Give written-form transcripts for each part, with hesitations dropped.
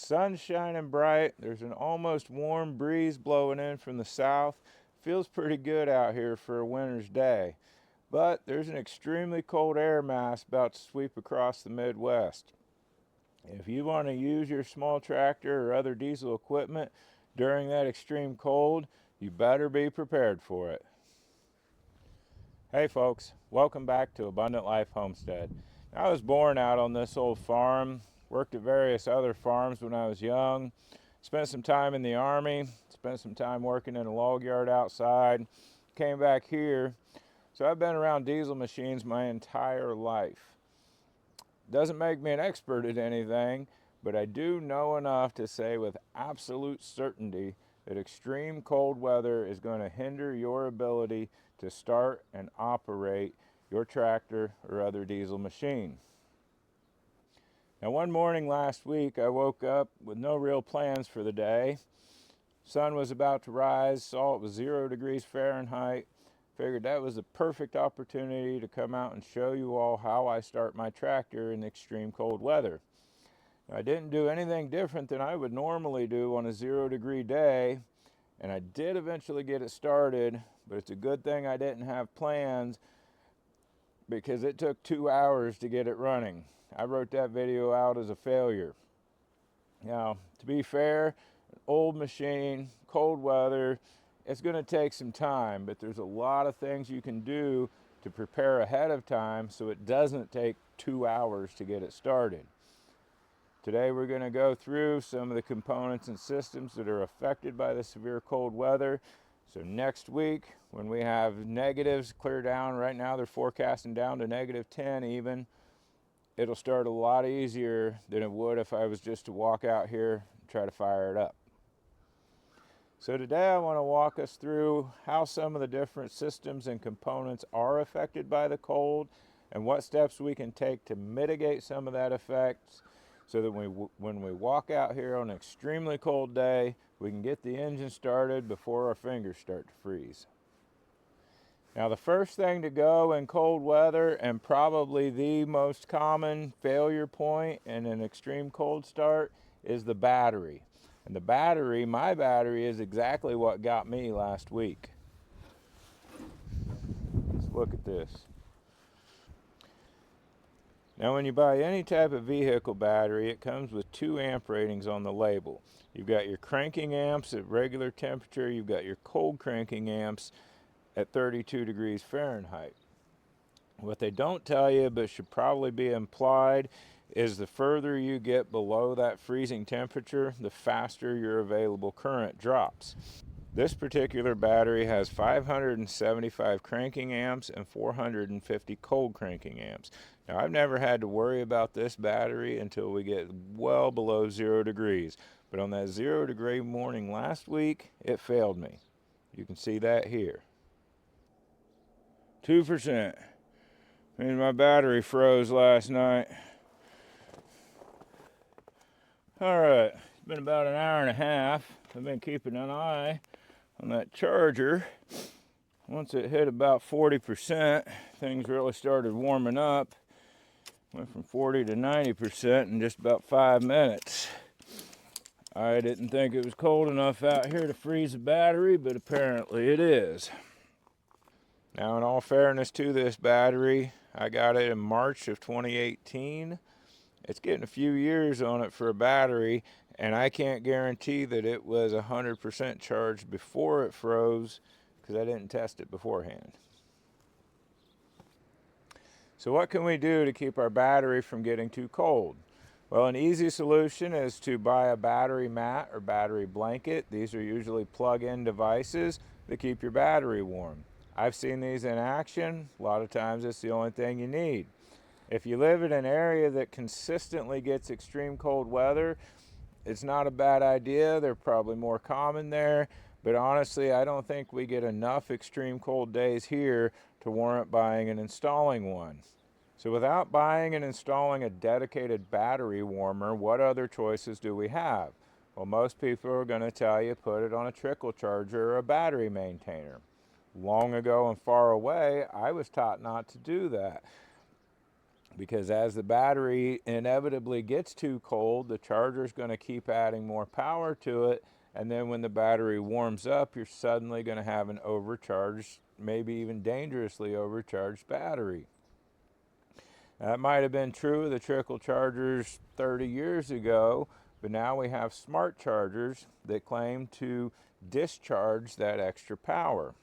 sun's shining bright. There's an almost warm breeze blowing in from the south. Feels pretty good out here for a winter's day. But there's an extremely cold air mass about to sweep across the Midwest. If you want to use your small tractor or other diesel equipment during that extreme cold, you better be prepared for it. Hey folks, welcome back to Abundant Life Homestead. I was born out on this old farm, worked at various other farms when I was young, spent some time in the Army, spent some time working in a log yard outside, came back here. So I've been around diesel machines my entire life. Doesn't make me an expert at anything, but I do know enough to say with absolute certainty that extreme cold weather is going to hinder your ability to start and operate your tractor or other diesel machine. Now, one morning last week, I woke up with no real plans for the day. Sun was about to rise, saw it was 0 degrees Fahrenheit. Figured that was the perfect opportunity to come out and show you all how I start my tractor in extreme cold weather. Now, I didn't do anything different than I would normally do on a 0 degree day, and I did eventually get it started, but it's a good thing I didn't have plans because it took 2 hours to get it running. I wrote that video out as a failure. Now, to be fair, an old machine, cold weather, it's going to take some time, but there's a lot of things you can do to prepare ahead of time so it doesn't take 2 hours to get it started. Today we're going to go through some of the components and systems that are affected by the severe cold weather. So next week, when we have negatives clear down, right now they're forecasting down to -10 even, it'll start a lot easier than it would if I was just to walk out here and try to fire it up. So today I want to walk us through how some of the different systems and components are affected by the cold and what steps we can take to mitigate some of that effect so that when we walk out here on an extremely cold day, we can get the engine started before our fingers start to freeze. Now, the first thing to go in cold weather, and probably the most common failure point in an extreme cold start, is the battery. And the battery, my battery, is exactly what got me last week. Let's look at this. Now, when you buy any type of vehicle battery, it comes with 2 amp ratings on the label. You've got your cranking amps at regular temperature, you've got your cold cranking amps at 32 degrees Fahrenheit. What they don't tell you, but should probably be implied, is the further you get below that freezing temperature, the faster your available current drops. This particular battery has 575 cranking amps and 450 cold cranking amps. Now, I've never had to worry about this battery until we get well below 0 degrees. But on that 0 degree morning last week, it failed me. You can see that here. 2%. And my battery froze last night. Alright, it's been about an hour and a half. I've been keeping an eye on that charger. Once it hit about 40%, things really started warming up. Went from 40 to 90% in just about 5 minutes. I didn't think it was cold enough out here to freeze the battery, but apparently it is. Now, in all fairness to this battery, I got it in March of 2018. It's getting a few years on it for a battery, and I can't guarantee that it was 100% charged before it froze because I didn't test it beforehand. So what can we do to keep our battery from getting too cold? Well, an easy solution is to buy a battery mat or battery blanket. These are usually plug-in devices that keep your battery warm. I've seen these in action. A lot of times it's the only thing you need. If you live in an area that consistently gets extreme cold weather, it's not a bad idea. They're probably more common there, but honestly, I don't think we get enough extreme cold days here to warrant buying and installing one. So without buying and installing a dedicated battery warmer, what other choices do we have? Well, most people are going to tell you put it on a trickle charger or a battery maintainer. Long ago and far away, I was taught not to do that. because as the battery inevitably gets too cold, the charger is going to keep adding more power to it, and then when the battery warms up, you're suddenly going to have an overcharged, maybe even dangerously overcharged battery. That might have been true of the trickle chargers 30 years ago, but now we have smart chargers that claim to discharge that extra power.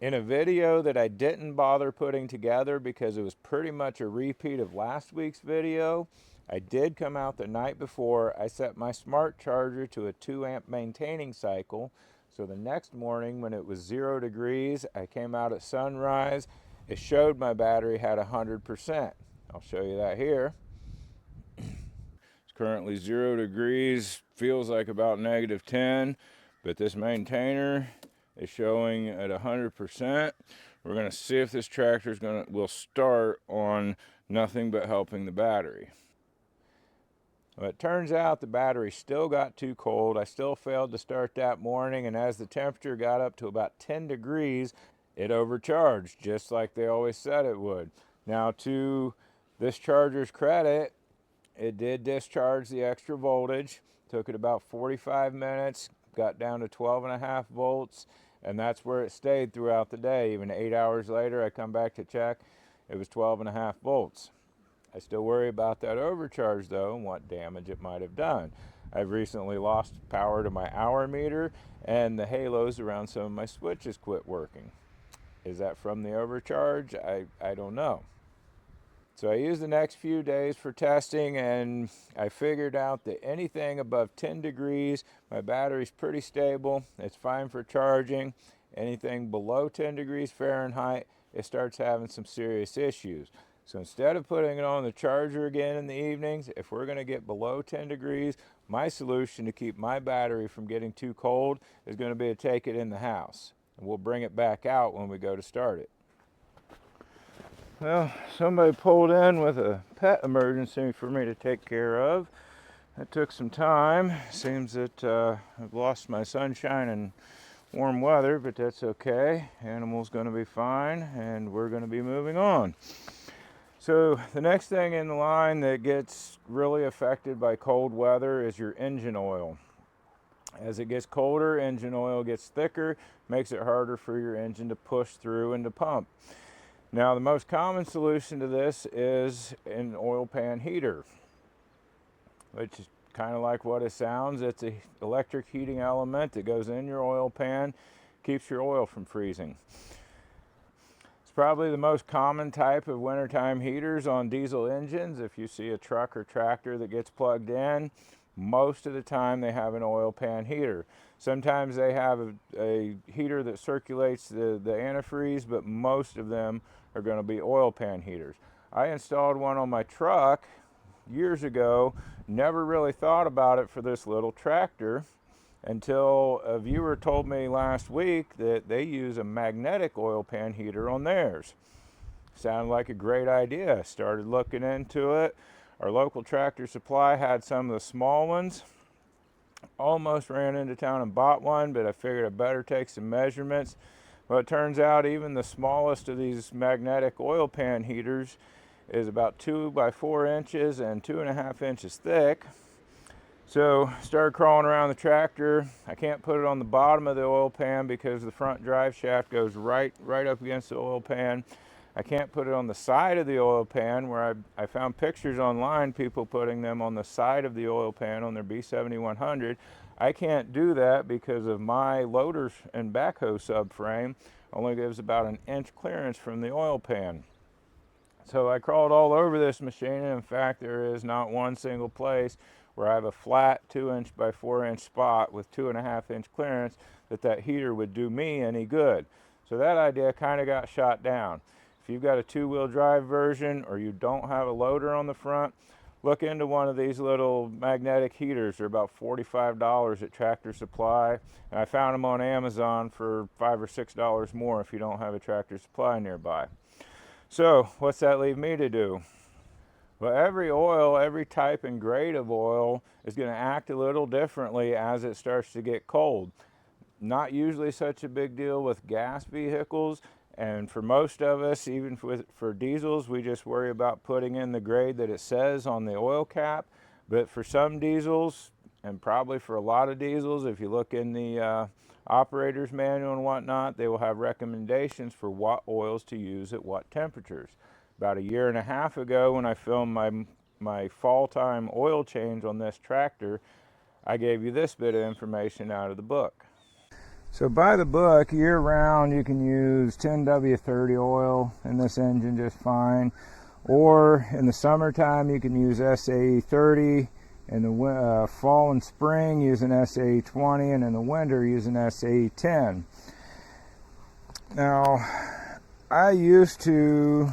In a video that I didn't bother putting together because it was pretty much a repeat of last week's video, I did come out the night before. I set my smart charger to a 2 amp maintaining cycle. So the next morning when it was 0 degrees, I came out at sunrise. It showed my battery had 100%. I'll show you that here. It's currently 0 degrees, feels like about -10, but this maintainer is showing at 100%. We're going to see if this tractor will start on nothing but helping the battery. Well, it turns out the battery still got too cold. I still failed to start that morning, and as the temperature got up to about 10 degrees, it overcharged, just like they always said it would. Now, to this charger's credit, it did discharge the extra voltage. Took it about 45 minutes, got down to 12.5 volts, and that's where it stayed throughout the day. Even 8 hours later, I come back to check, it was 12.5 volts. I still worry about that overcharge though, and what damage it might have done. I've recently lost power to my hour meter, and the halos around some of my switches quit working. Is that from the overcharge? I don't know. So I used the next few days for testing, and I figured out that anything above 10 degrees, my battery's pretty stable. It's fine for charging. Anything below 10 degrees Fahrenheit, it starts having some serious issues. So instead of putting it on the charger again in the evenings, if we're going to get below 10 degrees, my solution to keep my battery from getting too cold is going to be to take it in the house. And we'll bring it back out when we go to start it. Well, somebody pulled in with a pet emergency for me to take care of. That took some time. Seems that I've lost my sunshine and warm weather, but that's okay. Animal's going to be fine, and we're going to be moving on. So the next thing in the line that gets really affected by cold weather is your engine oil. As it gets colder, engine oil gets thicker, makes it harder for your engine to push through and to pump. Now, the most common solution to this is an oil pan heater, which is kind of like what it sounds. It's an electric heating element that goes in your oil pan, keeps your oil from freezing. Probably the most common type of wintertime heaters on diesel engines. If you see a truck or tractor that gets plugged in, most of the time they have an oil pan heater. Sometimes they have a heater that circulates the antifreeze, but most of them are going to be oil pan heaters. I installed one on my truck years ago, never really thought about it for this little tractor, until a viewer told me last week that they use a magnetic oil pan heater on theirs. Sounded like a great idea. Started looking into it. Our local Tractor Supply had some of the small ones. Almost ran into town and bought one, but I figured I better take some measurements. Well, it turns out even the smallest of these magnetic oil pan heaters is about 2 by 4 inches and 2.5 inches thick. So started crawling around the tractor. I can't put it on the bottom of the oil pan because the front drive shaft goes right up against the oil pan. I can't put it on the side of the oil pan, where I found pictures online, people putting them on the side of the oil pan on their B7100. I can't do that because of my loader and backhoe subframe only gives about an inch clearance from the oil pan. So I crawled all over this machine, and in fact there is not one single place where I have a flat 2-inch by 4-inch spot with 2.5-inch clearance that heater would do me any good. So that idea kind of got shot down. If you've got a 2-wheel drive version, or you don't have a loader on the front, look into one of these little magnetic heaters. They're about $45 at Tractor Supply, and I found them on Amazon for $5 or $6 more if you don't have a Tractor Supply nearby. So what's that leave me to do? Well, every oil, every type and grade of oil is going to act a little differently as it starts to get cold. Not usually such a big deal with gas vehicles. And for most of us, even for diesels, we just worry about putting in the grade that it says on the oil cap. But for some diesels, and probably for a lot of diesels, if you look in the operator's manual and whatnot, they will have recommendations for what oils to use at what temperatures. About a year and a half ago, when I filmed my fall time oil change on this tractor, I gave you this bit of information out of the book. So by the book, year round, you can use 10W30 oil in this engine just fine. Or in the summertime, you can use SAE30. In the fall and spring, using SAE20. And in the winter, using SAE10. Now, I used to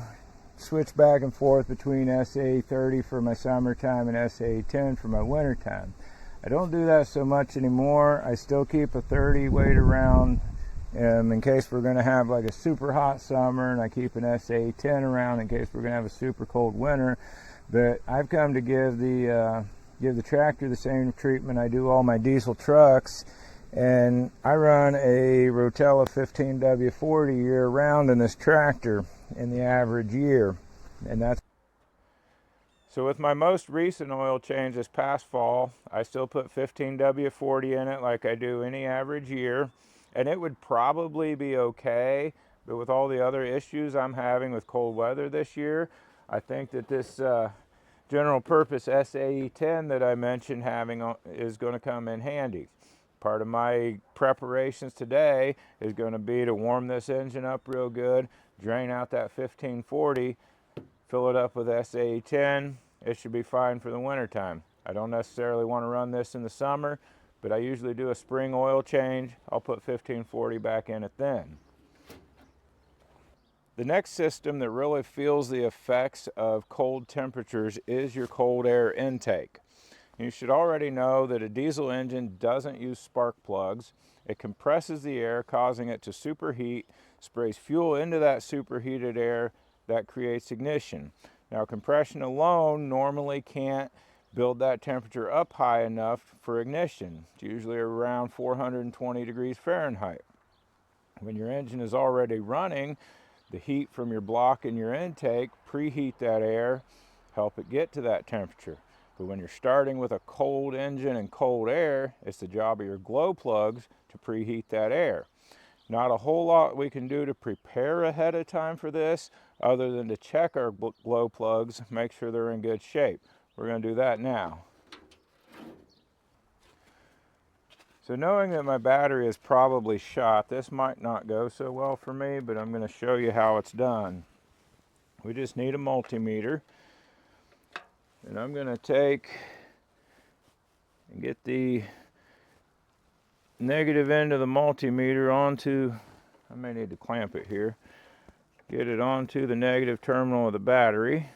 switch back and forth between SAE30 for my summertime and SAE10 for my wintertime. I don't do that so much anymore. I still keep a 30 weight around in case we're going to have like a super hot summer, and I keep an SAE10 around in case we're going to have a super cold winter. But I've come to give the tractor the same treatment I do all my diesel trucks, and I run a Rotella 15W40 year round in this tractor in the average year, and that's. So with my most recent oil change this past fall, I still put 15W40 in it like I do any average year, and it would probably be okay, but with all the other issues I'm having with cold weather this year, I think that this general purpose SAE10 that I mentioned having is going to come in handy. Part of my preparations today is going to be to warm this engine up real good, drain out that 1540, fill it up with SAE10. It should be fine for the winter time. I don't necessarily want to run this in the summer, but I usually do a spring oil change. I'll put 1540 back in it then. The next system that really feels the effects of cold temperatures is your cold air intake. You should already know that a diesel engine doesn't use spark plugs. It compresses the air, causing it to superheat, sprays fuel into that superheated air. That creates ignition. Now, compression alone normally can't build that temperature up high enough for ignition. It's usually around 420 degrees Fahrenheit. When your engine is already running, the heat from your block and your intake preheat that air, help it get to that temperature. But when you're starting with a cold engine and cold air, it's the job of your glow plugs to preheat that air. Not a whole lot we can do to prepare ahead of time for this, other than to check our glow plugs, make sure they're in good shape. We're going to do that now. So knowing that my battery is probably shot, this might not go so well for me, but I'm going to show you how it's done. We just need a multimeter, and I'm going to take and get the negative end of the multimeter onto, I may need to clamp it here, get it onto the negative terminal of the battery.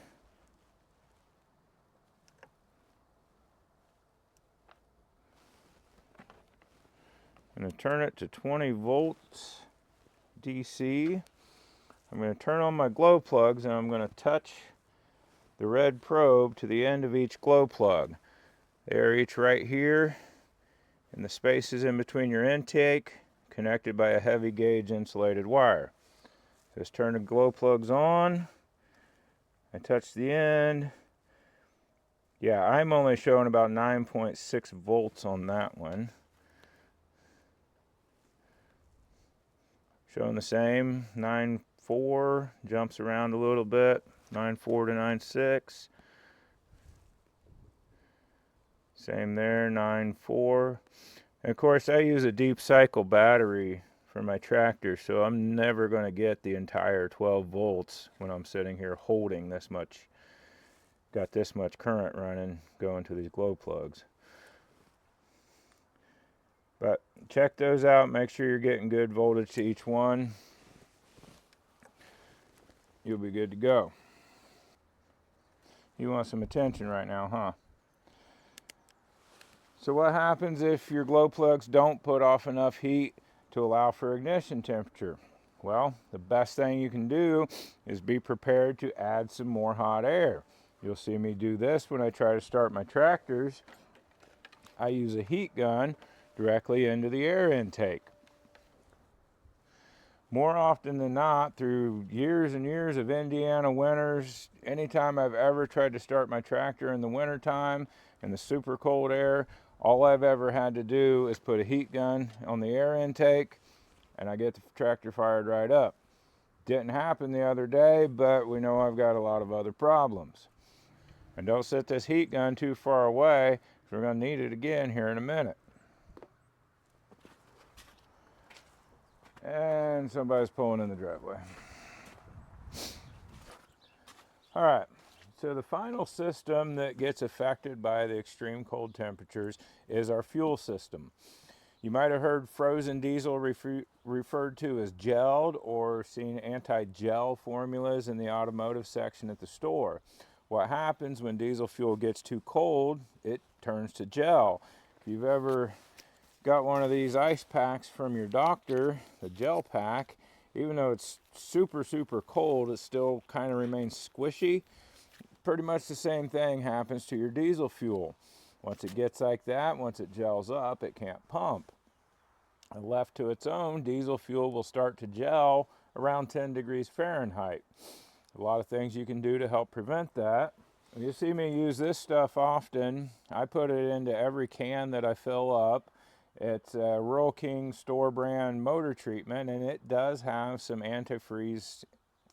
I'm going to turn it to 20 volts DC. I'm going to turn on my glow plugs, and I'm going to touch the red probe to the end of each glow plug. They are each right here, and the spaces in between your intake connected by a heavy gauge insulated wire. Just turn the glow plugs on. I touch the end. Yeah, I'm only showing about 9.6 volts on that one. Showing the same, 9.4, jumps around a little bit, 9.4 to 9.6. Same there, 9.4. And of course, I use a deep cycle battery for my tractor, so I'm never going to get the entire 12 volts when I'm sitting here holding this much, got this much current running going to these glow plugs. But check those out, make sure you're getting good voltage to each one. You'll be good to go. You want some attention right now, huh? So what happens if your glow plugs don't put off enough heat to allow for ignition temperature? Well, the best thing you can do is be prepared to add some more hot air. You'll see me do this when I try to start my tractors. I use a heat gun directly into the air intake. More often than not, through years and years of Indiana winters, anytime I've ever tried to start my tractor in the wintertime in the super cold air, all I've ever had to do is put a heat gun on the air intake and I get the tractor fired right up. Didn't happen the other day, but we know I've got a lot of other problems. And don't set this heat gun too far away, because we're going to need it again here in a minute. And somebody's pulling in the driveway. All right, so the final system that gets affected by the extreme cold temperatures is our fuel system. You might have heard frozen diesel referred to as gelled, or seen anti-gel formulas in the automotive section at the store. What happens when diesel fuel gets too cold, it turns to gel. If you've ever got one of these ice packs from your doctor, the gel pack, even though it's super cold, it still kind of remains squishy. Pretty much the same thing happens to your diesel fuel. Once it gets like that, once it gels up, it can't pump. And left to its own, diesel fuel will start to gel around 10 degrees Fahrenheit. A lot of things you can do to help prevent that. You see me use this stuff often. I put it into every can that I fill up. It's a Rural King store brand motor treatment, and it does have some antifreeze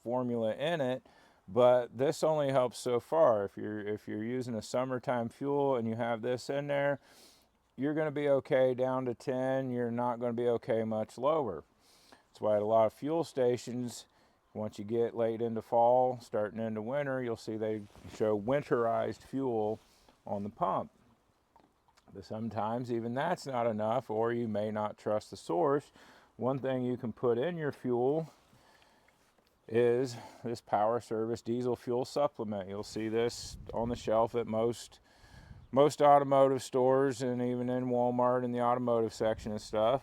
formula in it, but this only helps so far. If you're using a summertime fuel and you have this in there, you're going to be okay down to 10. You're not going to be okay much lower. That's why at a lot of fuel stations, once you get late into fall, starting into winter, you'll see they show winterized fuel on the pump. But sometimes even that's not enough, or you may not trust the source. One thing you can put in your fuel is this Power Service diesel fuel supplement. You'll see this on the shelf at most automotive stores, and even in Walmart in the automotive section and stuff.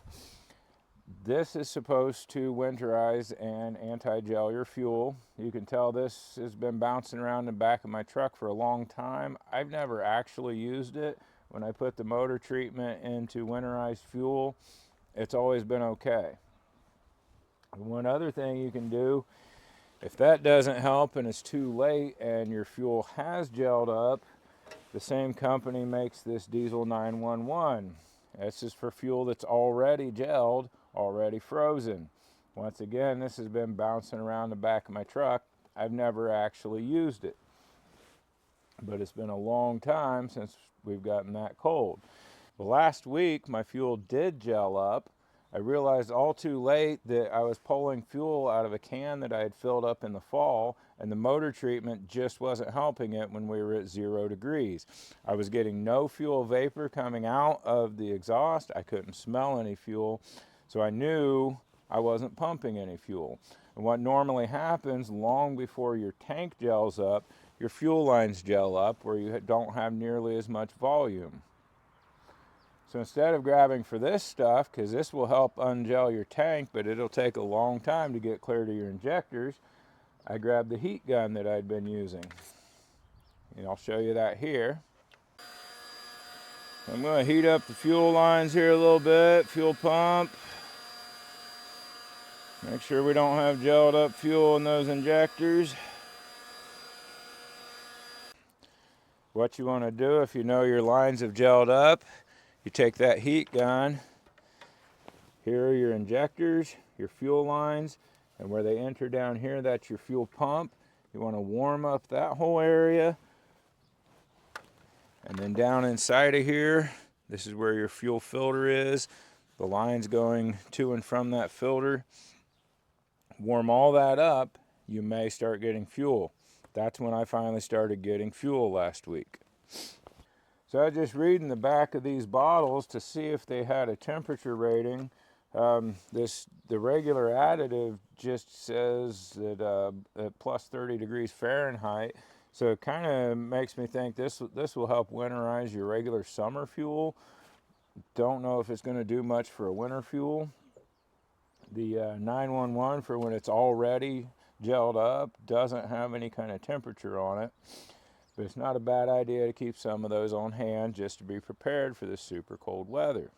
This is supposed to winterize and anti-gel your fuel. You can tell this has been bouncing around in the back of my truck for a long time. I've never actually used it. When I put the motor treatment into winterized fuel, it's always been okay. And one other thing you can do, if that doesn't help and it's too late and your fuel has gelled up, the same company makes this diesel 911. This is for fuel that's already gelled, already frozen. Once again, this has been bouncing around the back of my truck. I've never actually used it, but it's been a long time since we've gotten that cold. Well, last week my fuel did gel up. I realized all too late that I was pulling fuel out of a can that I had filled up in the fall, and the motor treatment just wasn't helping it when we were at 0 degrees. I was getting no fuel vapor coming out of the exhaust. I couldn't smell any fuel, so I knew I wasn't pumping any fuel. And what normally happens long before your tank gels up, your fuel lines gel up where you don't have nearly as much volume. So instead of grabbing for this stuff, because this will help ungel your tank, but it'll take a long time to get clear to your injectors, I grabbed the heat gun that I'd been using. And I'll show you that here. I'm going to heat up the fuel lines here a little bit, fuel pump. Make sure we don't have gelled up fuel in those injectors. What you want to do if you know your lines have gelled up, you take that heat gun. Here are your injectors, your fuel lines, and where they enter down here, that's your fuel pump. You want to warm up that whole area. And then down inside of here, this is where your fuel filter is. The lines going to and from that filter. Warm all that up, you may start getting fuel. That's when I finally started getting fuel last week. So I was just reading the back of these bottles to see if they had a temperature rating. The regular additive just says that at plus 30 degrees Fahrenheit. So it kind of makes me think this will help winterize your regular summer fuel. Don't know if it's going to do much for a winter fuel. The 911 for when it's already gelled up doesn't have any kind of temperature on it. But it's not a bad idea to keep some of those on hand just to be prepared for this super cold weather.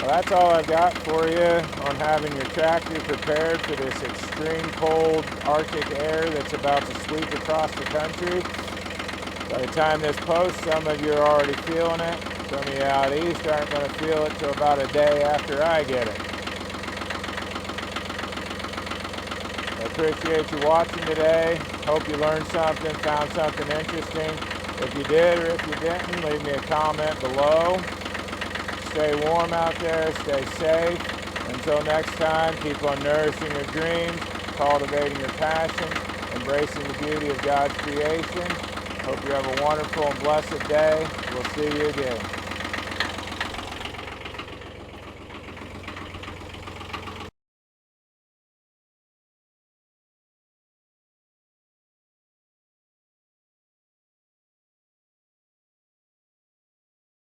Well, that's all I've got for you on having your tractor prepared for this extreme cold Arctic air that's about to sweep across the country. By the time this posts, some of you are already feeling it. Some of you out east aren't going to feel it till about a day after I get it. I appreciate you watching today. Hope you learned something, found something interesting. If you did or if you didn't, leave me a comment below. Stay warm out there, stay safe. Until next time, keep on nourishing your dreams, cultivating your passion, embracing the beauty of God's creation. Hope you have a wonderful and blessed day. We'll see you again.